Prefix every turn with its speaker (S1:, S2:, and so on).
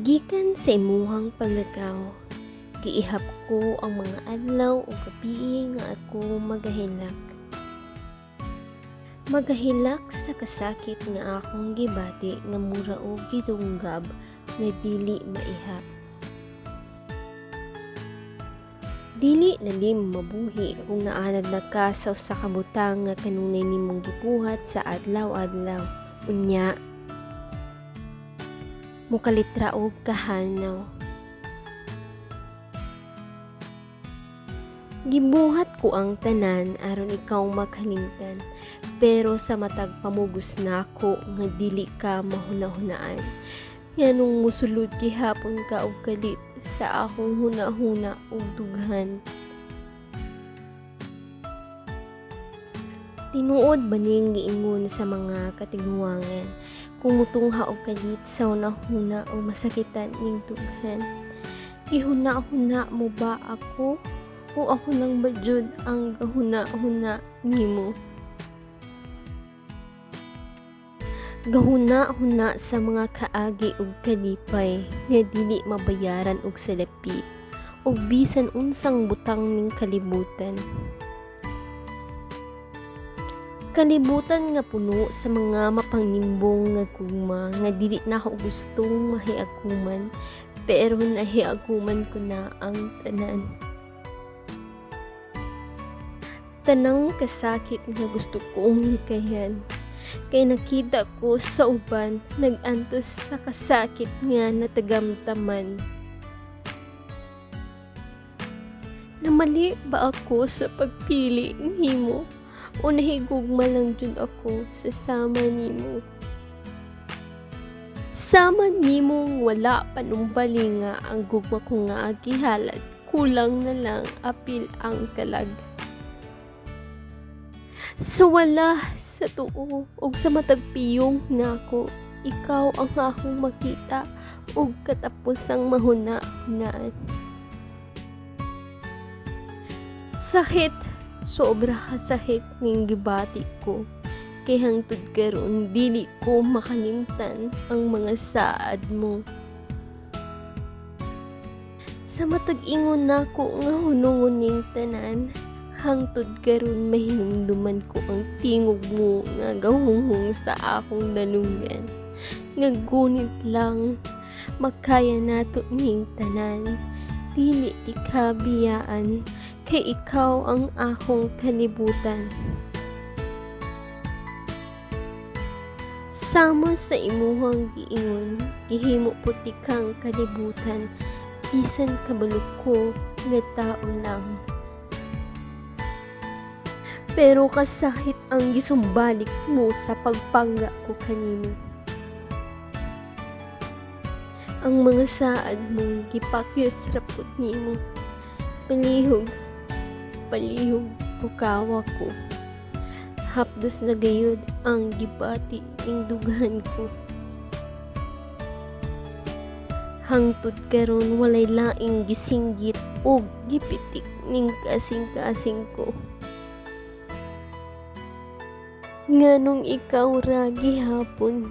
S1: Gikan sa imuhang paglakaw, giihap ko ang mga adlaw o gabii nga ako magahilak. Magahilak sa kasakit nga akong gibati nga mura og gidunggab nga dili maihap. Dili lalim mabuhi kung naanad na ka sa usa ka butang nga kanunay nimong gibuhat sa adlaw-adlaw. Unya, mukalitra og kahanaw. Gibuhat ko ang tanan aron ikaw maghalimtan, pero sa matag pamugos na ako nga dili ka mahuna-hunaan. Nganong musulod gihapon ka og kalit sa akong huna-huna ug dughan. Tinuod baning giingon sa mga katighuangan, kung mutungha og kalit sa hunahuna o masakitan ning dughan. Gihuna-huna mo ba ako o ako lang ba jud ang gahuna-huna nimo? Gahuna-huna sa mga kaagi ug kalipay nga dili mabayaran og salapi ug bisan unsang butang ning kalibutan. Kalibutan nga puno sa mga mapangnimbong nga gugma nga dili na ako gustong mahiaguman, pero nahiaguman ko na ang tanan. Tanang kasakit nga gusto kong nikayan, kay nakita ko sa uban nagantos sa kasakit nga natagamtaman. Namali ba ako sa pagpili nimo? O nahigugma lang jud ako sa sama nimo. Sama nimong wala panumbali nga ang gugma ko nga agihalad, kulang na lang apil ang kalag. Sa wala, sa tuo, ug sa matagpiyong nako, ikaw ang akong makita ug katapusang mahuna-hunaan. Sakit, sobra kasakit ning gibati ko, kay hangtod karon dili ko makalimtan ang mga saad mo. Sa matag ingon nako nga hunungon ning tanan, hangtod karon mahinumduman ko ang tingog mo nga gahunghong sa akong dalungan. Nga gunit lang makaya nato ning tanan, dili ikabiyaan, kay ikaw ang akong kalibutan. Sama sa imuhang giingon, gihimo puti kang kalibutan, bisan kabalo ko nga tao lang. Pero kasakit ang gisumbalik mo sa pagpangga ko kanimo. Ang mga saad mong gipakisrapot nimo, palihog pukawa ko. Hapdos na gayud ang gibati ning dughan ko. Hangtod karon walay laing gisinggit o gipitik ning kasing-kasing ko. Nganong ikaw ra gihapon